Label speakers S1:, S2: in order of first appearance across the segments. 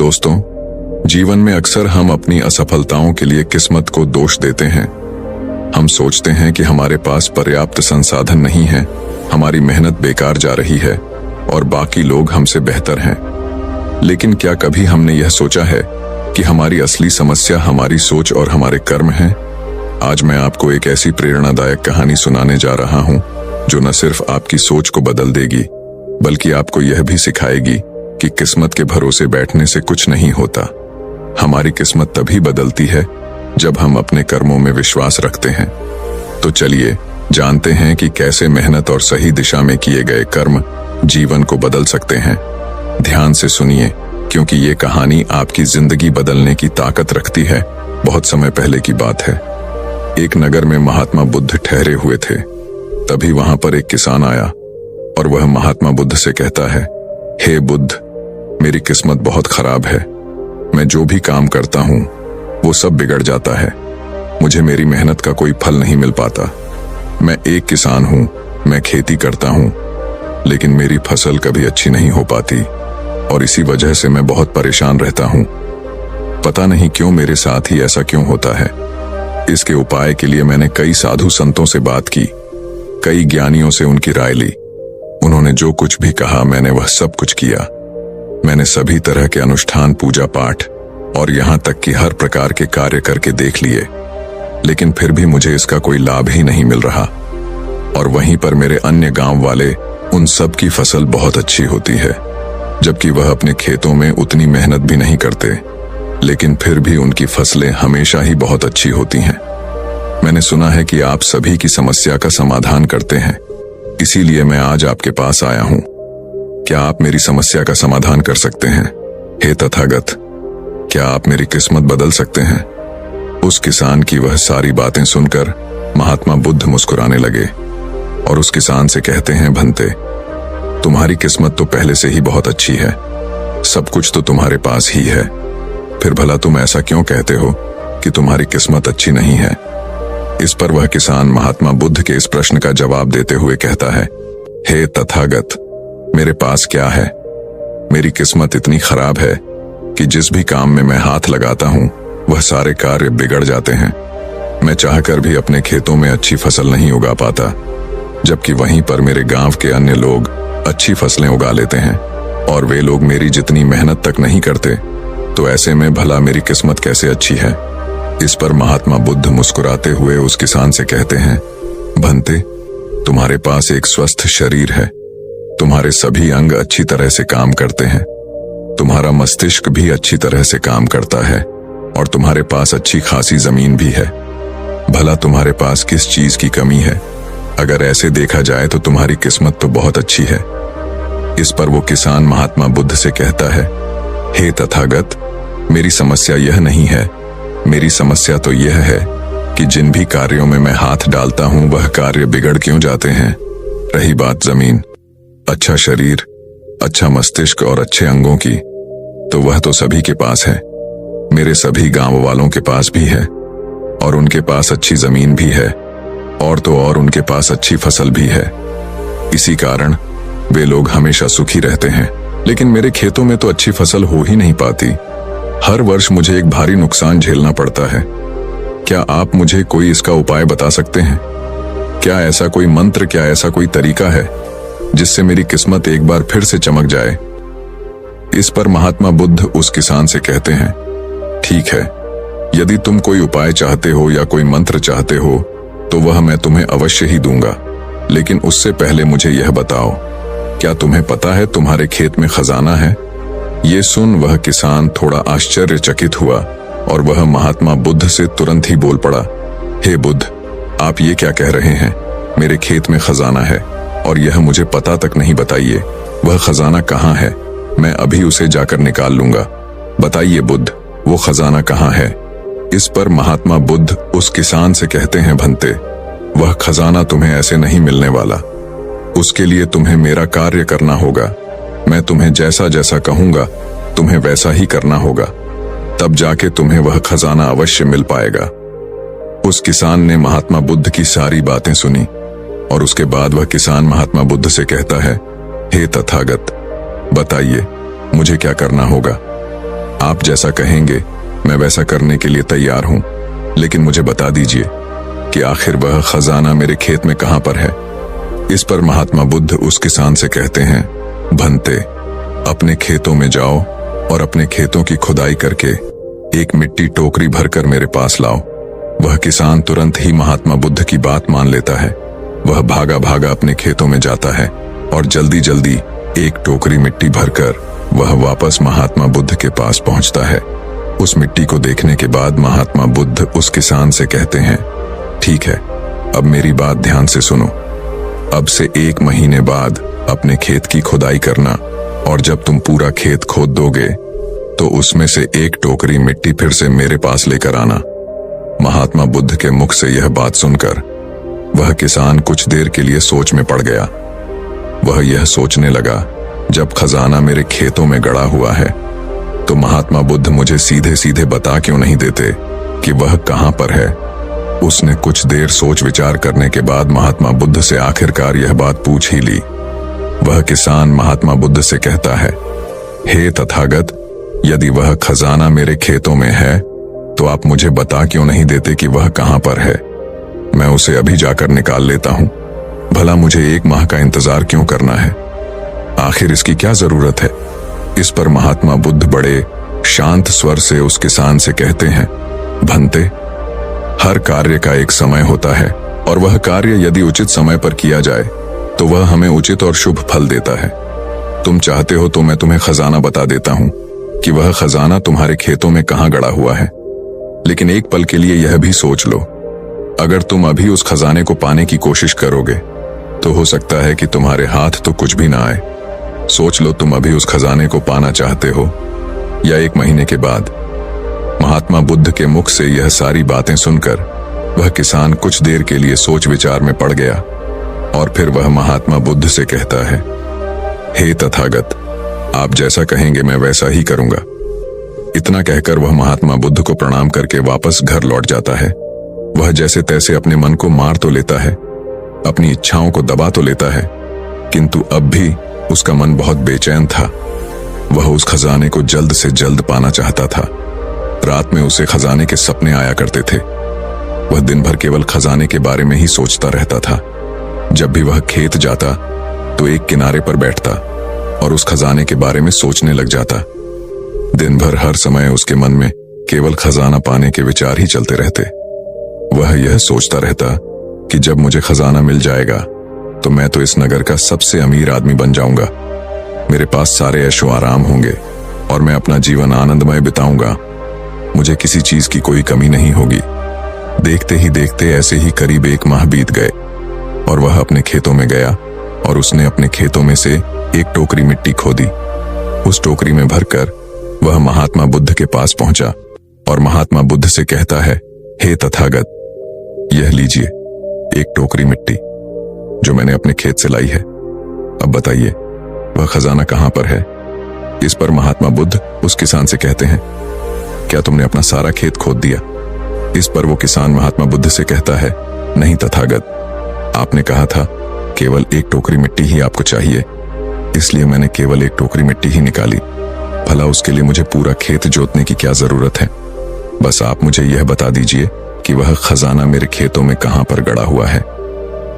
S1: दोस्तों, जीवन में अक्सर हम अपनी असफलताओं के लिए किस्मत को दोष देते हैं। हम सोचते हैं कि हमारे पास पर्याप्त संसाधन नहीं है, हमारी मेहनत बेकार जा रही है और बाकी लोग हमसे बेहतर हैं। लेकिन क्या कभी हमने यह सोचा है कि हमारी असली समस्या हमारी सोच और हमारे कर्म हैं? आज मैं आपको एक ऐसी प्रेरणादायक कहानी सुनाने जा रहा हूं जो न सिर्फ आपकी सोच को बदल देगी, बल्कि आपको यह भी सिखाएगी कि किस्मत के भरोसे बैठने से कुछ नहीं होता। हमारी किस्मत तभी बदलती है जब हम अपने कर्मों में विश्वास रखते हैं। तो चलिए जानते हैं कि कैसे मेहनत और सही दिशा में किए गए कर्म जीवन को बदल सकते हैं। ध्यान से सुनिए, क्योंकि ये कहानी आपकी जिंदगी बदलने की ताकत रखती है। बहुत समय पहले की बात है। एक नगर में महात्मा बुद्ध ठहरे हुए थे। तभी वहां पर एक किसान आया और वह महात्मा बुद्ध से कहता है, हे बुद्ध, मेरी किस्मत बहुत खराब है। मैं जो भी काम करता हूं वो सब बिगड़ जाता है। मुझे मेरी मेहनत का कोई फल नहीं मिल पाता। मैं एक किसान हूं, मैं खेती करता हूं, लेकिन मेरी फसल कभी अच्छी नहीं हो पाती और इसी वजह से मैं बहुत परेशान रहता हूं। पता नहीं क्यों मेरे साथ ही ऐसा क्यों होता है। इसके उपाय के लिए मैंने कई साधु संतों से बात की, कई ज्ञानियों से उनकी राय ली। उन्होंने जो कुछ भी कहा मैंने वह सब कुछ किया। मैंने सभी तरह के अनुष्ठान, पूजा पाठ और यहां तक कि हर प्रकार के कार्य करके देख लिए, लेकिन फिर भी मुझे इसका कोई लाभ ही नहीं मिल रहा। और वहीं पर मेरे अन्य गांव वाले, उन सब की फसल बहुत अच्छी होती है, जबकि वह अपने खेतों में उतनी मेहनत भी नहीं करते, लेकिन फिर भी उनकी फसलें हमेशा ही बहुत अच्छी होती हैं। मैंने सुना है कि आप सभी की समस्या का समाधान करते हैं, इसीलिए मैं आज आपके पास आया हूं। क्या आप मेरी समस्या का समाधान कर सकते हैं? हे तथागत, क्या आप मेरी किस्मत बदल सकते हैं? उस किसान की वह सारी बातें सुनकर महात्मा बुद्ध मुस्कुराने लगे और उस किसान से कहते हैं, भंते, तुम्हारी किस्मत तो पहले से ही बहुत अच्छी है, सब कुछ तो तुम्हारे पास ही है, फिर भला तुम ऐसा क्यों कहते हो कि तुम्हारी किस्मत अच्छी नहीं है? इस पर वह किसान महात्मा बुद्ध के इस प्रश्न का जवाब देते हुए कहता है, हे तथागत, मेरे पास क्या है? मेरी किस्मत इतनी खराब है कि जिस भी काम में मैं हाथ लगाता हूं वह सारे कार्य बिगड़ जाते हैं। मैं चाहकर भी अपने खेतों में अच्छी फसल नहीं उगा पाता, जबकि वहीं पर मेरे गांव के अन्य लोग अच्छी फसलें उगा लेते हैं और वे लोग मेरी जितनी मेहनत तक नहीं करते। तो ऐसे में भला मेरी किस्मत कैसे अच्छी है? इस पर महात्मा बुद्ध मुस्कुराते हुए उस किसान से कहते हैं, भंते, तुम्हारे पास एक स्वस्थ शरीर है, तुम्हारे सभी अंग अच्छी तरह से काम करते हैं, तुम्हारा मस्तिष्क भी अच्छी तरह से काम करता है और तुम्हारे पास अच्छी खासी जमीन भी है। भला तुम्हारे पास किस चीज की कमी है? अगर ऐसे देखा जाए तो तुम्हारी किस्मत तो बहुत अच्छी है। इस पर वो किसान महात्मा बुद्ध से कहता है, हे तथागत, मेरी समस्या यह नहीं है। मेरी समस्या तो यह है कि जिन भी कार्यों में मैं हाथ डालता हूं वह कार्य बिगड़ क्यों जाते हैं। रही बात जमीन, अच्छा शरीर, अच्छा मस्तिष्क और अच्छे अंगों की, तो वह तो सभी के पास है। मेरे सभी गांव वालों के पास भी है और उनके पास अच्छी जमीन भी है और तो और उनके पास अच्छी फसल भी है। इसी कारण वे लोग हमेशा सुखी रहते हैं। लेकिन मेरे खेतों में तो अच्छी फसल हो ही नहीं पाती। हर वर्ष मुझे एक भारी नुकसान झेलना पड़ता है। क्या आप मुझे कोई इसका उपाय बता सकते हैं? क्या ऐसा कोई मंत्र, क्या ऐसा कोई तरीका है जिससे मेरी किस्मत एक बार फिर से चमक जाए? इस पर महात्मा बुद्ध उस किसान से कहते हैं, ठीक है, यदि तुम कोई उपाय चाहते हो या कोई मंत्र चाहते हो तो वह मैं तुम्हें अवश्य ही दूंगा, लेकिन उससे पहले मुझे यह बताओ, क्या तुम्हें पता है तुम्हारे खेत में खजाना है? ये सुन वह किसान थोड़ा आश्चर्यचकित हुआ और वह महात्मा बुद्ध से तुरंत ही बोल पड़ा, हे बुद्ध, आप ये क्या कह रहे हैं? मेरे खेत में खजाना है और यह मुझे पता तक नहीं। बताइए, वह खजाना कहाँ है? मैं अभी उसे जाकर निकाल लूंगा। बताइए बुद्ध, वो खजाना कहाँ है? इस पर महात्मा बुद्ध उस किसान से कहते हैं, भंते, वह खजाना तुम्हें ऐसे नहीं मिलने वाला। उसके लिए तुम्हें मेरा कार्य करना होगा। मैं तुम्हें जैसा जैसा कहूंगा तुम्हें वैसा ही करना होगा, तब जाके तुम्हें वह खजाना अवश्य मिल पाएगा। उस किसान ने महात्मा बुद्ध की सारी बातें सुनी और उसके बाद वह किसान महात्मा बुद्ध से कहता है, हे तथागत, बताइए मुझे क्या करना होगा। आप जैसा कहेंगे मैं वैसा करने के लिए तैयार हूं, लेकिन मुझे बता दीजिए कि आखिर वह खजाना मेरे खेत में कहां पर है। इस पर महात्मा बुद्ध उस किसान से कहते हैं, भंते, अपने खेतों में जाओ और अपने खेतों की खुदाई करके एक मिट्टी टोकरी भरकर मेरे पास लाओ। वह किसान तुरंत ही महात्मा बुद्ध की बात मान लेता है। वह भागा भागा अपने खेतों में जाता है और जल्दी जल्दी एक टोकरी मिट्टी भरकर वह वापस महात्मा बुद्ध के पास पहुंचता है। उस मिट्टी को देखने के बाद महात्मा बुद्ध उस किसान से कहते हैं, ठीक है, अब मेरी बात ध्यान से सुनो। अब से 1 महीने बाद अपने खेत की खुदाई करना, और जब तुम पूरा खेत खोद दोगे तो उसमें से एक टोकरी मिट्टी फिर से मेरे पास लेकर आना। महात्मा बुद्ध के मुख से यह बात सुनकर वह किसान कुछ देर के लिए सोच में पड़ गया। वह यह सोचने लगा, जब खजाना मेरे खेतों में गड़ा हुआ है तो महात्मा बुद्ध मुझे सीधे सीधे बता क्यों नहीं देते कि वह कहां पर है। उसने कुछ देर सोच विचार करने के बाद महात्मा बुद्ध से आखिरकार यह बात पूछ ही ली। वह किसान महात्मा बुद्ध से कहता है, हे तथागत, यदि वह खजाना मेरे खेतों में है तो आप मुझे बता क्यों नहीं देते कि वह कहां पर है। मैं उसे अभी जाकर निकाल लेता हूं। भला मुझे 1 माह का इंतजार क्यों करना है? आखिर इसकी क्या जरूरत है? इस पर महात्मा बुद्ध बड़े शांत स्वर से उस किसान से कहते हैं, भंते, हर कार्य का एक समय होता है और वह कार्य यदि उचित समय पर किया जाए तो वह हमें उचित और शुभ फल देता है। तुम चाहते हो तो मैं तुम्हें खजाना बता देता हूं कि वह खजाना तुम्हारे खेतों में कहां गड़ा हुआ है, लेकिन एक पल के लिए यह भी सोच लो, अगर तुम अभी उस खजाने को पाने की कोशिश करोगे तो हो सकता है कि तुम्हारे हाथ तो कुछ भी ना आए। सोच लो, तुम अभी उस खजाने को पाना चाहते हो या 1 महीने के बाद। महात्मा बुद्ध के मुख से यह सारी बातें सुनकर वह किसान कुछ देर के लिए सोच विचार में पड़ गया और फिर वह महात्मा बुद्ध से कहता है, हे तथागत, आप जैसा कहेंगे मैं वैसा ही करूंगा। इतना कहकर वह महात्मा बुद्ध को प्रणाम करके वापस घर लौट जाता है। वह जैसे तैसे अपने मन को मार तो लेता है, अपनी इच्छाओं को दबा तो लेता है, किंतु अब भी उसका मन बहुत बेचैन था। वह उस खजाने को जल्द से जल्द पाना चाहता था। रात में उसे खजाने के सपने आया करते थे। वह दिन भर केवल खजाने के बारे में ही सोचता रहता था। जब भी वह खेत जाता तो एक किनारे पर बैठता और उस खजाने के बारे में सोचने लग जाता। दिन भर हर समय उसके मन में केवल खजाना पाने के विचार ही चलते रहते। वह यह सोचता रहता कि जब मुझे खजाना मिल जाएगा तो मैं तो इस नगर का सबसे अमीर आदमी बन जाऊंगा। मेरे पास सारे ऐशो आराम होंगे और मैं अपना जीवन आनंदमय बिताऊंगा। मुझे किसी चीज की कोई कमी नहीं होगी। देखते ही देखते ऐसे ही करीब 1 माह बीत गए और वह अपने खेतों में गया और उसने अपने खेतों में से एक टोकरी मिट्टी खोदी। उस टोकरी में भरकर वह महात्मा बुद्ध के पास पहुंचा और महात्मा बुद्ध से कहता है, हे तथागत, यह लीजिए एक टोकरी मिट्टी जो मैंने अपने खेत से लाई है। अब बताइए वह खजाना कहां पर है। इस पर महात्मा बुद्ध उस किसान से कहते हैं, क्या तुमने अपना सारा खेत खोद दिया? इस पर वो किसान महात्मा बुद्ध से कहता है, नहीं तथागत, आपने कहा था केवल एक टोकरी मिट्टी ही आपको चाहिए, इसलिए मैंने केवल एक टोकरी मिट्टी ही निकाली। भला उसके लिए मुझे पूरा खेत जोतने की क्या जरूरत है? बस आप मुझे यह बता दीजिए कि वह खजाना मेरे खेतों में कहां पर गड़ा हुआ है।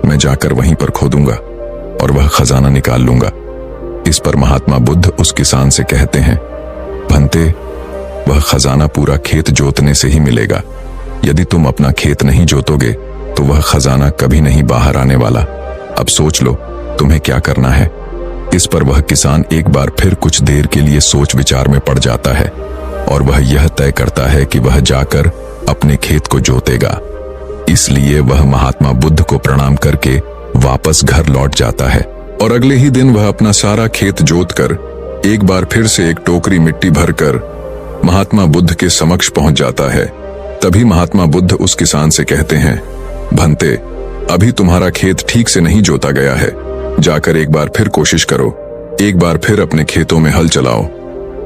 S1: मैं जाकर वहीं पर खोदूंगा और वह खजाना निकाल लूंगा। इस पर महात्मा बुद्ध उस किसान से कहते हैं, भंते, वह खजाना पूरा खेत जोतने से ही मिलेगा। यदि तुम अपना खेत नहीं जोतोगे तो वह खजाना कभी नहीं बाहर आने वाला। अब सोच लो तुम्हें क्या करना है। इस पर वह किसान एक बार फिर कुछ देर के लिए सोच विचार में पड़ जाता है और वह यह तय करता है कि वह जाकर अपने खेत को जोतेगा। इसलिए वह महात्मा बुद्ध को प्रणाम करके वापस घर लौट जाता है और अगले ही दिन वह अपना सारा खेत जोतकर एक बार फिर से एक टोकरी मिट्टी भरकर महात्मा बुद्ध के समक्ष पहुंच जाता है। तभी महात्मा बुद्ध उस किसान से कहते हैं, भंते, अभी तुम्हारा खेत ठीक से नहीं जोता गया है। जाकर एक बार फिर कोशिश करो, एक बार फिर अपने खेतों में हल चलाओ।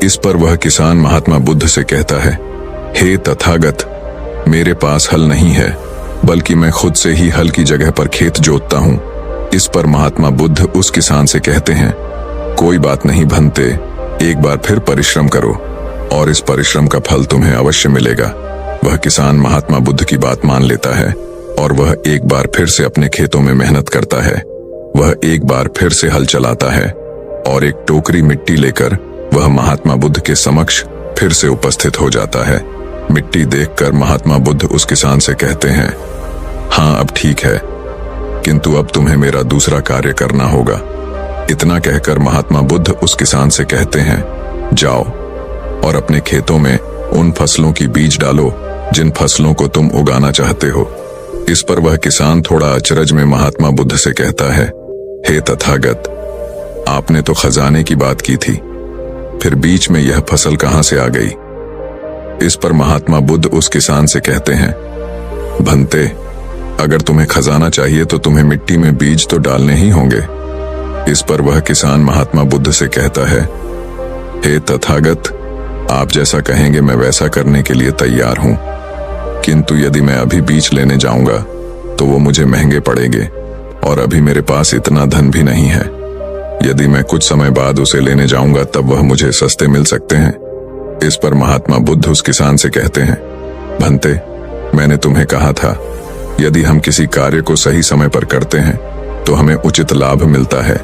S1: इस पर वह किसान महात्मा बुद्ध से कहता है, हे तथागत, मेरे पास हल नहीं है, बल्कि मैं खुद से ही हल की जगह पर खेत जोतता हूं। इस पर महात्मा बुद्ध उस किसान से कहते हैं, कोई बात नहीं भंते, एक बार फिर परिश्रम करो। और इस परिश्रम का फल तुम्हें अवश्य मिलेगा। वह किसान महात्मा बुद्ध की बात मान लेता है और वह एक बार फिर से अपने खेतों में मेहनत करता है। वह एक बार फिर से हल चलाता है और एक टोकरी मिट्टी लेकर वह महात्मा बुद्ध के समक्ष फिर से उपस्थित हो जाता है। मिट्टी देखकर महात्मा बुद्ध उस किसान से कहते हैं, हाँ अब ठीक है, किंतु अब तुम्हें मेरा दूसरा कार्य करना होगा। इतना कहकर महात्मा बुद्ध उस किसान से कहते हैं, जाओ और अपने खेतों में उन फसलों की बीज डालो जिन फसलों को तुम उगाना चाहते हो। इस पर वह किसान थोड़ा अचरज में महात्मा बुद्ध से कहता है, हे तथागत, आपने तो खजाने की बात की थी, फिर बीच में यह फसल कहां से आ गई? इस पर महात्मा बुद्ध उस किसान से कहते हैं, भंते, अगर तुम्हें खजाना चाहिए तो तुम्हें मिट्टी में बीज तो डालने ही होंगे। इस पर वह किसान महात्मा बुद्ध से कहता है, हे तथागत, आप जैसा कहेंगे मैं वैसा करने के लिए तैयार हूं, किंतु यदि मैं अभी बीज लेने जाऊंगा तो वो मुझे महंगे पड़ेंगे और अभी मेरे पास इतना धन भी नहीं है। यदि मैं कुछ समय बाद उसे लेने जाऊंगा तब वह मुझे सस्ते मिल सकते हैं। इस पर महात्मा बुद्ध उस किसान से कहते हैं, भंते, मैंने तुम्हें कहा था, यदि हम किसी कार्य को सही समय पर करते हैं तो हमें उचित लाभ मिलता है,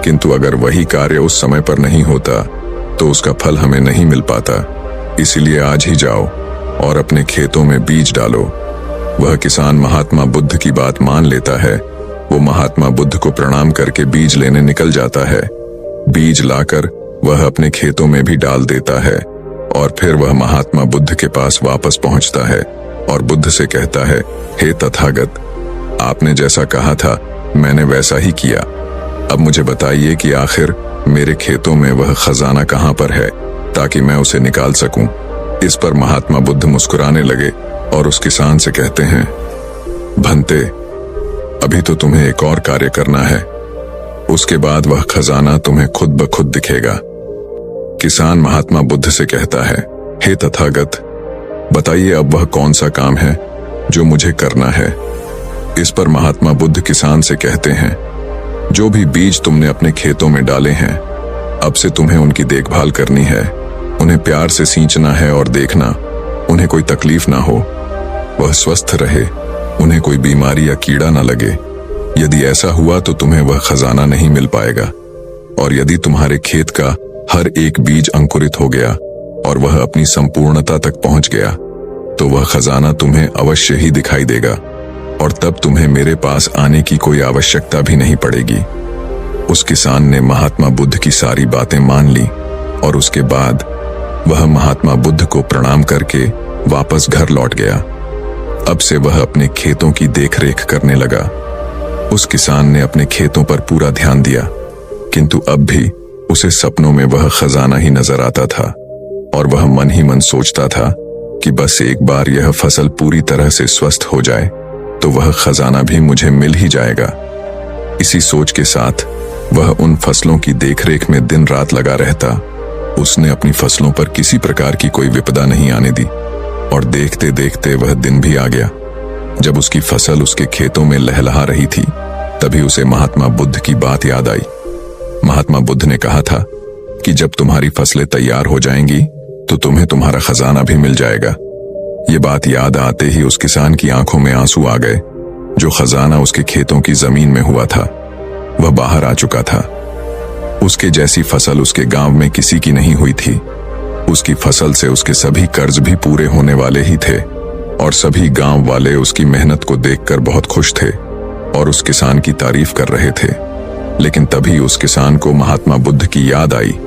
S1: किंतु अगर वही कार्य उस समय पर नहीं होता तो उसका फल हमें नहीं मिल पाता। इसीलिए आज ही जाओ और अपने खेतों में बीज डालो। वह किसान महात्मा बुद्ध की बात मान लेता है। वो महात्मा बुद्ध को प्रणाम करके बीज लेने निकल जाता है। बीज लाकर वह अपने खेतों में भी डाल देता है और फिर वह महात्मा बुद्ध के पास वापस पहुंचता है और बुद्ध से कहता है, हे तथागत, आपने जैसा कहा था मैंने वैसा ही किया। अब मुझे बताइए कि आखिर मेरे खेतों में वह खजाना कहां पर है ताकि मैं उसे निकाल सकूं। इस पर महात्मा बुद्ध मुस्कुराने लगे और उस किसान से कहते हैं, भंते, अभी तो तुम्हें एक और कार्य करना है, उसके बाद वह खजाना तुम्हें खुद ब खुद दिखेगा। किसान महात्मा बुद्ध से कहता है, हे तथागत, बताइए अब वह कौन सा काम है जो मुझे करना है। इस पर महात्मा बुद्ध किसान से कहते हैं, जो भी बीज तुमने अपने खेतों में डाले हैं, अब से तुम्हें उनकी देखभाल करनी है। उन्हें प्यार से सींचना है और देखना उन्हें कोई तकलीफ ना हो, वह स्वस्थ रहे, उन्हें कोई बीमारी या कीड़ा ना लगे। यदि ऐसा हुआ तो तुम्हें वह खजाना नहीं मिल पाएगा। और यदि तुम्हारे खेत का हर एक बीज अंकुरित हो गया और वह अपनी संपूर्णता तक पहुंच गया तो वह खजाना तुम्हें अवश्य ही दिखाई देगा और तब तुम्हें मेरे पास आने की कोई आवश्यकता भी नहीं पड़ेगी। उस किसान ने महात्मा बुद्ध की सारी बातें मान ली और उसके बाद वह महात्मा बुद्ध को प्रणाम करके वापस घर लौट गया। अब से वह अपने खेतों की देखरेख करने लगा। उस किसान ने अपने खेतों पर पूरा ध्यान दिया, किंतु अब भी उसे सपनों में वह खजाना ही नजर आता था और वह मन ही मन सोचता था कि बस एक बार यह फसल पूरी तरह से स्वस्थ हो जाए तो वह खजाना भी मुझे मिल ही जाएगा। इसी सोच के साथ वह उन फसलों की देखरेख में दिन रात लगा रहता। उसने अपनी फसलों पर किसी प्रकार की कोई विपदा नहीं आने दी और देखते देखते वह दिन भी आ गया। जब उसकी फसल उसके खेतों में लहलहा रही थी तभी उसे महात्मा बुद्ध की बात याद आई। महात्मा बुद्ध ने कहा था कि जब तुम्हारी फसलें तैयार हो जाएंगी तो तुम्हें तुम्हारा खजाना भी मिल जाएगा। ये बात याद आते ही उस किसान की आंखों में आंसू आ गए। जो खजाना उसके खेतों की जमीन में हुआ था वह बाहर आ चुका था। उसके जैसी फसल उसके गांव में किसी की नहीं हुई थी। उसकी फसल से उसके सभी कर्ज भी पूरे होने वाले ही थे और सभी गांव वाले उसकी मेहनत को देखकर बहुत खुश थे और उस किसान की तारीफ कर रहे थे। लेकिन तभी उस किसान को महात्मा बुद्ध की याद आई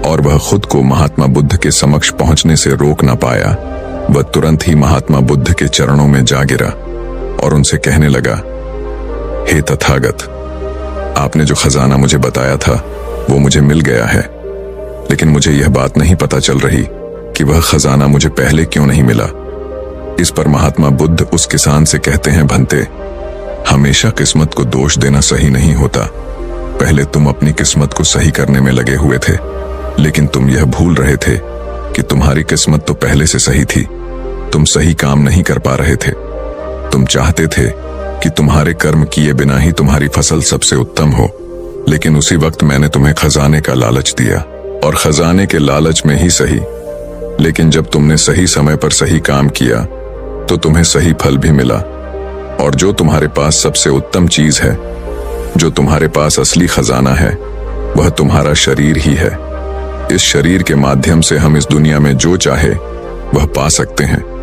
S1: और वह खुद को महात्मा बुद्ध के समक्ष पहुंचने से रोक न पाया। वह तुरंत ही महात्मा बुद्ध के चरणों में जा गिरा और उनसे कहने लगा, हे तथागत, आपने जो खजाना मुझे बताया था वो मुझे मिल गया है, लेकिन मुझे यह बात नहीं पता चल रही कि वह खजाना मुझे पहले क्यों नहीं मिला। इस पर महात्मा बुद्ध उस किसान से कहते हैं, भंते, हमेशा किस्मत को दोष देना सही नहीं होता। पहले तुम अपनी किस्मत को सही करने में लगे हुए थे, लेकिन तुम यह भूल रहे थे कि तुम्हारी किस्मत तो पहले से सही थी। तुम सही काम नहीं कर पा रहे थे। तुम चाहते थे कि तुम्हारे कर्म किए बिना ही तुम्हारी फसल सबसे उत्तम हो, लेकिन उसी वक्त मैंने तुम्हें खजाने का लालच दिया और खजाने के लालच में ही सही, लेकिन जब तुमने सही समय पर सही काम किया तो तुम्हें सही फल भी मिला। और जो तुम्हारे पास सबसे उत्तम चीज है, जो तुम्हारे पास असली खजाना है, वह तुम्हारा शरीर ही है। इस शरीर के माध्यम से हम इस दुनिया में जो चाहे वह पा सकते हैं।